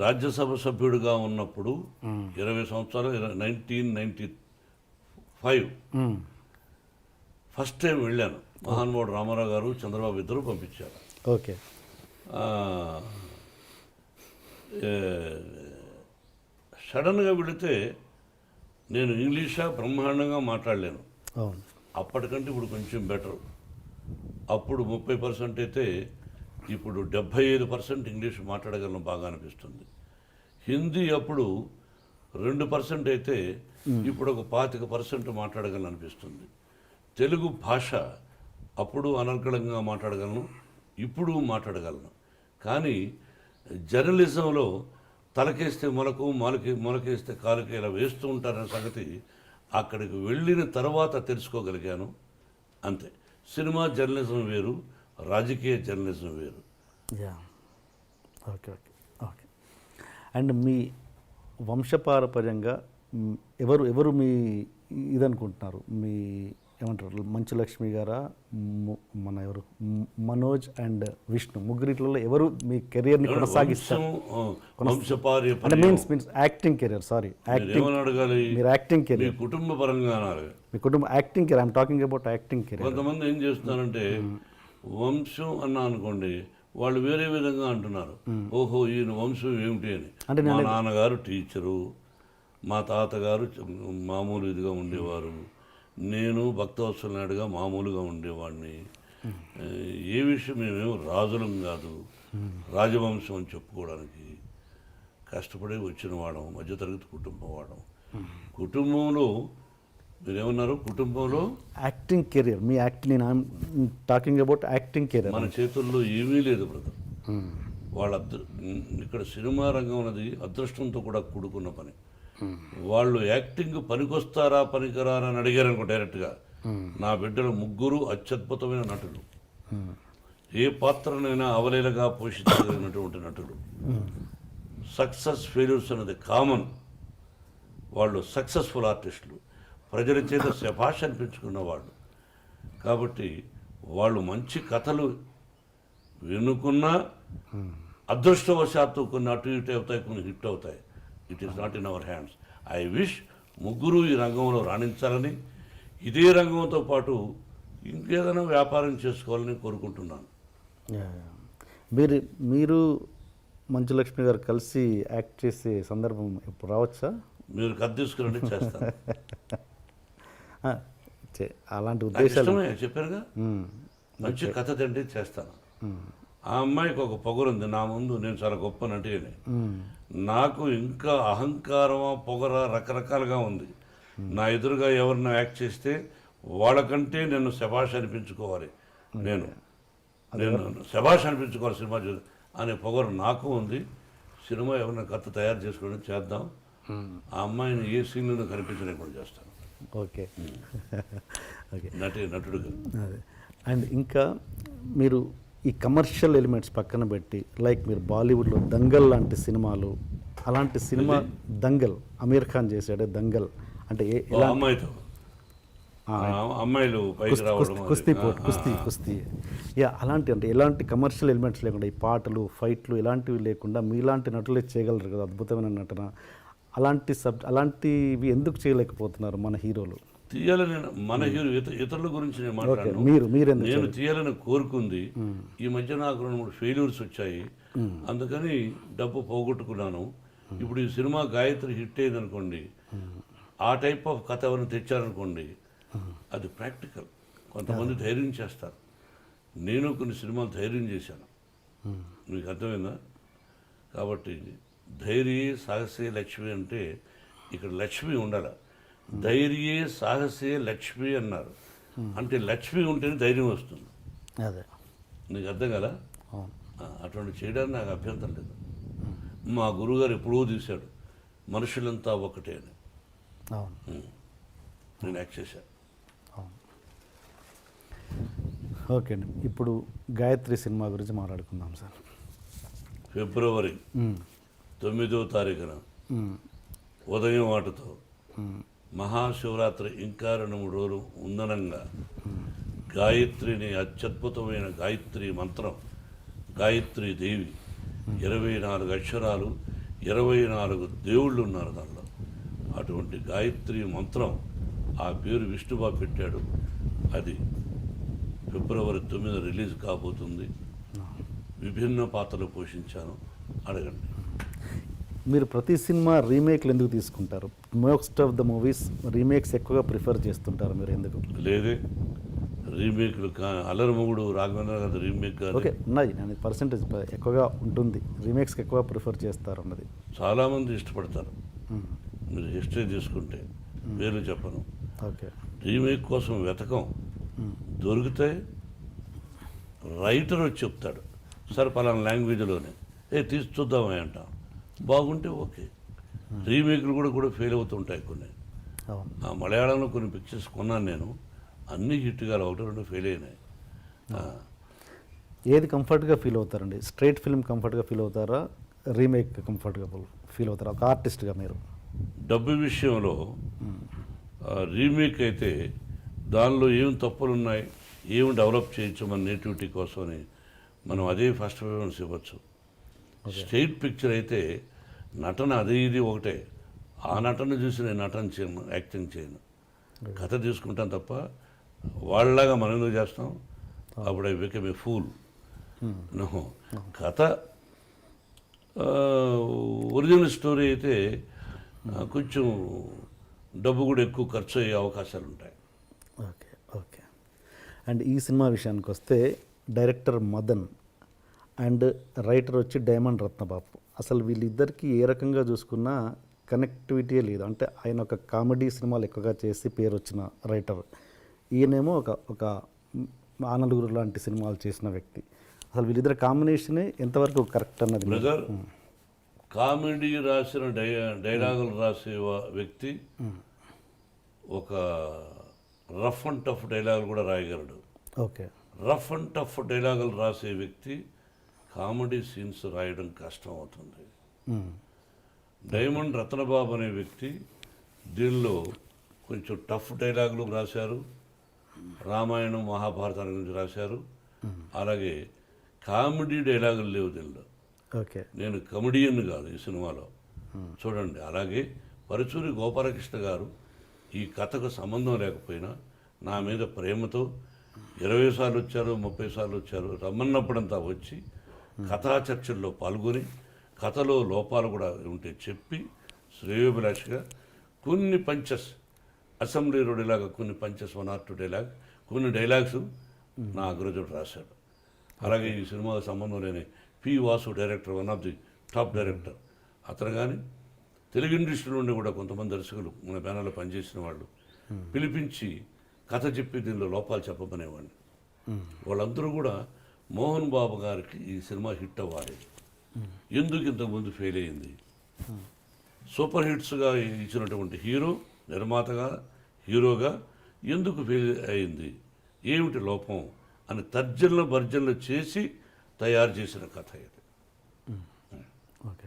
రాజ్యసభ సభ్యుడిగా ఉన్నప్పుడు 20 సంవత్సరాలు 1995 ఫస్ట్ టైం వెళ్ళాను. మహానుభావుడు రామారావు గారు, చంద్రబాబు ఇద్దరు పంపించారు. ఓకే. సడన్గా వెళితే నేను ఇంగ్లీషా బ్రహ్మాండంగా మాట్లాడలేను. అవును. అప్పటికంటే ఇప్పుడు కొంచెం బెటర్. అప్పుడు 30% అయితే ఇప్పుడు 75% ఇంగ్లీష్ మాట్లాడగలను బాగా అనిపిస్తుంది. హిందీ అప్పుడు 2% అయితే ఇప్పుడు ఒక 25% మాట్లాడగలను అనిపిస్తుంది. తెలుగు భాష అప్పుడు అనర్గళంగా మాట్లాడగలను, ఇప్పుడు మాట్లాడగలను. కానీ జర్నలిజంలో తలకేస్తే మొలకు, మొలకేస్తే కాలుకి ఇలా వేస్తూ ఉంటారనే సంగతి అక్కడికి వెళ్ళిన తర్వాత తెలుసుకోగలిగాను. అంతే. సినిమా జర్నలిజం వేరు, రాజకీయ జర్నలిజం వేరు. Yeah, okay okay okay. And మీ వంశపారపర్యంగా ఎవరు మీ ఇదనుకుంటున్నారు? మీ ఏమంటారు, మంచు లక్ష్మి గారా, మన ఎవరు, మనోజ్ అండ్ విష్ణు, ముగ్గురిట్లలో ఎవరు మీ కెరియర్ని కొనసాగిస్తారు? అంటే మీన్స్ యాక్టింగ్ కెరియర్. సారీ, మీరు యాక్టింగ్ కెరియర్, కుటుంబ పరంగా మీ కుటుంబ acting career. I'm talking about acting career. కొంతమంది ఏం చేస్తున్నారంటే వంశం అన్నా అనుకోండి, వాళ్ళు వేరే విధంగా అంటున్నారు. ఓహో, ఈయన వంశం ఏమిటి అని. అంటే మా నాన్నగారు టీచరు, మా తాతగారు మామూలు ఇదిగా ఉండేవారు, నేను భక్తవత్సల నాయుడుగా మామూలుగా ఉండేవాడిని. ఏ విషయం మేమేమో రాజులం కాదు, రాజవంశం అని చెప్పుకోవడానికి కష్టపడి వచ్చిన వాడం, మధ్యతరగతి కుటుంబం వాడం. కుటుంబంలో మీరేమన్నారు? కుటుంబంలో యాక్టింగ్ కెరియర్, మీ నేను టాకింగ్ అబౌట్ యాక్టింగ్ కెరియర్. మన చేతుల్లో ఏమీ లేదు బ్రదర్. వాళ్ళ ఇక్కడ సినిమా రంగం అనేది అదృష్టంతో కూడా కూడుకున్న పని. వాళ్ళు యాక్టింగ్ పనికొస్తారా పనికిరారా అని అడిగారు అనుకో డైరెక్ట్గా. నా బిడ్డలు ముగ్గురు అత్యద్భుతమైన నటులు, ఏ పాత్రనైనా అవలీలగా పోషించగలిగినటువంటి నటులు. సక్సెస్ ఫెయిల్యూర్స్ అనేది కామన్. వాళ్ళు సక్సెస్ఫుల్ ఆర్టిస్టులు, ప్రజల చేత శభాష్ అనిపించుకున్న వాళ్ళు. కాబట్టి వాళ్ళు మంచి కథలు వినుకున్నా అదృష్టవశాత్తు కొన్ని అటు ఇటు అవుతాయి, కొన్ని హిట్ అవుతాయి. It is not in our hands. I wish ముగ్గురు ఈ రంగంలో రాణించాలని, ఇదే రంగంతో పాటు ఇంకేదైనా వ్యాపారం చేసుకోవాలని కోరుకుంటున్నాను. మీరు మంచు లక్ష్మి గారు కలిసి యాక్ట్ చేసే సందర్భం ఇప్పుడు రావచ్చా? మీరు కథ తీసుకురండి, చేస్తాను. అలాంటి ఉద్దేశాలు చెప్పారుగా, మంచి కథ తండ్రి చేస్తాను. ఆ అమ్మాయికి ఒక పొగరుంది నా ముందు, నేను చాలా గొప్ప నటి అని. నాకు ఇంకా అహంకారమా పొగరా రకరకాలుగా ఉంది. నా ఎదురుగా ఎవరినో యాక్ట్ చేస్తే వాళ్ళకంటే నేను శభాష్ అనిపించుకోవాలి, నేను శభాష్ అనిపించుకోవాలి సినిమా అనే పొగరు నాకు ఉంది. సినిమా ఎవరైనా కథ తయారు చేసుకోవడం చేద్దాం. ఆ అమ్మాయిని ఏ సీన్లను కనిపించలేకుండా చేస్తాను. ఓకే ఓకే, నటుడుగా. అండ్ ఇంకా మీరు ఈ కమర్షియల్ ఎలిమెంట్స్ పక్కన పెట్టి, లైక్ మీరు బాలీవుడ్లో దంగల్ లాంటి సినిమాలు, అలాంటి సినిమా దంగల్ అమీర్ ఖాన్ చేశాడు దంగల్, అంటే అమ్మాయిలు కుస్తీ అలాంటి, అంటే ఎలాంటి కమర్షియల్ ఎలిమెంట్స్ లేకుండా, ఈ పాటలు ఫైట్లు ఇలాంటివి లేకుండా మీలాంటి నటులే చేయగలరు కదా, అద్భుతమైన నటన. అలాంటివి ఎందుకు చేయలేకపోతున్నారు మన హీరోలు? తీయాలని మన హీరో ఇతరుల గురించి నేను మాట్లాడాను. నేను తీయాలని కోరుకుంది. ఈ మధ్య నాకు 2-3 ఫెయిల్యూర్స్ వచ్చాయి, అందుకని డబ్బు పోగొట్టుకున్నాను. ఇప్పుడు ఈ సినిమా గాయత్రి హిట్ అయింది అనుకోండి, ఆ టైప్ ఆఫ్ కథ ఎవరైనా తెచ్చారనుకోండి, అది ప్రాక్టికల్. కొంతమంది ధైర్యం చేస్తారు. నేను కొన్ని సినిమాలు ధైర్యం చేశాను, మీకు అర్థమైందా? కాబట్టి ధైర్యే సాహసే లక్ష్మి అంటే ఇక్కడ లక్ష్మి ఉండాలి. ధైర్యే సాహసే లక్ష్మి అన్నారు, అంటే లక్ష్మి ఉంటేనే ధైర్యం వస్తుంది. అదే నీకు అర్థం కదా? అటువంటి చేయడానికి నాకు అభ్యంతరం లేదు. మా గురువుగారు ఎప్పుడూ తీశాడు మనుషులంతా ఒకటే అని, నేను యాక్ట్ చేశాను. ఓకే అండి, ఇప్పుడు గాయత్రి సినిమా గురించి మాట్లాడుకుందాం సార్. ఫిబ్రవరి 9వ తారీఖున ఉదయం వాటితో మహాశివరాత్రి ఇంకా 2-3 రోజులు ఉందనంగా గాయత్రిని, అత్యద్భుతమైన గాయత్రి మంత్రం, గాయత్రి దేవి 24 అక్షరాలు, 24 దేవుళ్ళు ఉన్నారు దానిలో. అటువంటి గాయత్రి మంత్రం ఆ పేరు విష్ణుబాబు పెట్టాడు. అది ఫిబ్రవరి 9 రిలీజ్ కాబోతుంది. విభిన్న పాత్రలు పోషించాను. అడగండి. మీరు ప్రతి సినిమా రీమేక్లు ఎందుకు తీసుకుంటారు? Most of the movies remakes ఎక్కువగా ప్రిఫర్ చేస్తుంటారు మీరు ఎందుకు? లేదే రీమేక్లు అల్లరి మొగుడు రాఘవేంద్ర గారి రీమేక్ కానీ ఓకే ఉన్నాయి, నేను పర్సెంటేజ్ ఎక్కువగా ఉంటుంది, రీమేక్స్కి ఎక్కువ ప్రిఫర్ చేస్తారు అన్నది. చాలామంది ఇష్టపడతారు. మీరు హిస్టరీ తీసుకుంటే పేర్లు చెప్పను. ఓకే. రీమేక్ కోసం వెతకం, దొరికితే రైటర్ వచ్చి చెప్తాడు, సరే పలానా లాంగ్వేజ్లోనే తీసి చూద్దామే అంటాం. బాగుంటే ఓకే. రీమేక్లు కూడా ఫెయిల్ అవుతుంటాయి కొన్ని. ఆ మలయాళంలో కొన్ని పిక్చర్స్ కొన్నాను నేను, అన్నీ హిట్గా 1-2 ఫెయిల్ అయినాయి. ఏది కంఫర్ట్గా ఫీల్ అవుతారండి? స్ట్రైట్ ఫిల్మ్ కంఫర్ట్గా ఫీల్ అవుతారా, రీమేక్ కంఫర్ట్గా ఫీల్ అవుతారా ఒక ఆర్టిస్ట్గా మీరు? డబ్బు విషయంలో రీమేక్ అయితే దానిలో ఏం తప్పులు ఉన్నాయి, ఏం డెవలప్ చేయొచ్చు మన నేటివిటీ కోసమని మనం అదే ఫస్ట్ ప్రిఫరెన్స్ ఇవ్వచ్చు. స్ట్రైట్ పిక్చర్ అయితే నటన అదే ఇది ఒకటే, ఆ నటన చూసి నేను నటన చేయను, యాక్టింగ్ చేయను. కథ తీసుకుంటాను తప్ప వాళ్ళలాగా మనం ఎందుకు చేస్తాం? అప్పుడు I become a fool. No, కథ ఒరిజినల్ స్టోరీ అయితే కొంచెం డబ్బు కూడా ఎక్కువ ఖర్చు అయ్యే అవకాశాలు ఉంటాయి. Okay okay. అండ్ ఈ సినిమా విషయానికి వస్తే డైరెక్టర్ మదన్ అండ్ రైటర్ వచ్చి డైమండ్ రత్నబాబు, అసలు వీళ్ళిద్దరికీ ఏ రకంగా చూసుకున్నా కనెక్టివిటీ లేదు. అంటే ఆయన ఒక కామెడీ సినిమాలు ఎక్కువగా చేసి పేరు వచ్చిన రైటర్, ఈయనేమో ఒక ఆనలుగురు లాంటి సినిమాలు చేసిన వ్యక్తి. అసలు వీళ్ళిద్దరు కాంబినేషనే ఎంతవరకు కరెక్ట్ అన్నది? బ్రదర్, కామెడీ రాసిన డైలాగులు రాసే వ్యక్తి ఒక రఫ్ అండ్ టఫ్ డైలాగులు కూడా రాయగలడు. ఓకే. రఫ్ అండ్ టఫ్ డైలాగులు రాసే వ్యక్తి కామెడీ సీన్స్ రాయడం కష్టం అవుతుంది. డైమండ్ రత్నబాబు అనే వ్యక్తి దీనిలో కొంచెం టఫ్ డైలాగులు రాశారు, రామాయణం మహాభారతాల గురించి రాశారు. అలాగే కామెడీ డైలాగులు లేవు దీనిలో. ఓకే. నేను కమెడియన్ కాదు ఈ సినిమాలో, చూడండి. అలాగే పరుచూరి గోపాలకృష్ణ గారు ఈ కథకు సంబంధం లేకపోయినా నా మీద ప్రేమతో 20 సార్లు వచ్చారు, 30 సార్లు వచ్చారు, రమ్మన్నప్పుడంతా వచ్చి కథా చర్చల్లో పాల్గొని కథలో లోపాలు కూడా ఉంటే చెప్పి శ్రేయోభిలాషిగా కొన్ని పంచెస్, అసెంబ్లీ రోడ్లాగా కొన్ని పంచెస్, 1 or 2 డైలాగ్, కొన్ని డైలాగ్స్ నా అగ్రజుడు రాశాడు. అలాగే ఈ సినిమాకు సంబంధం లేని P Vasu director, 1 of the top director అతను. కానీ తెలుగు ఇండస్ట్రీ నుండి కూడా కొంతమంది దర్శకులు మన బ్యానర్లో పనిచేసిన వాళ్ళు పిలిపించి కథ చెప్పి దీనిలో లోపాలు చెప్పమనేవాడిని. వాళ్ళందరూ కూడా మోహన్ బాబు గారికి ఈ సినిమా హిట్ అవ్వాలి, ఎందుకు ఇంతకుముందు ఫెయిల్ అయింది, సూపర్ హిట్స్గా ఇచ్చినటువంటి హీరో, నిర్మాతగా, హీరోగా ఎందుకు ఫెయిల్ అయింది, ఏమిటి లోపం అని తర్జనలు భర్జనలు చేసి తయారు చేసిన కథ ఇది.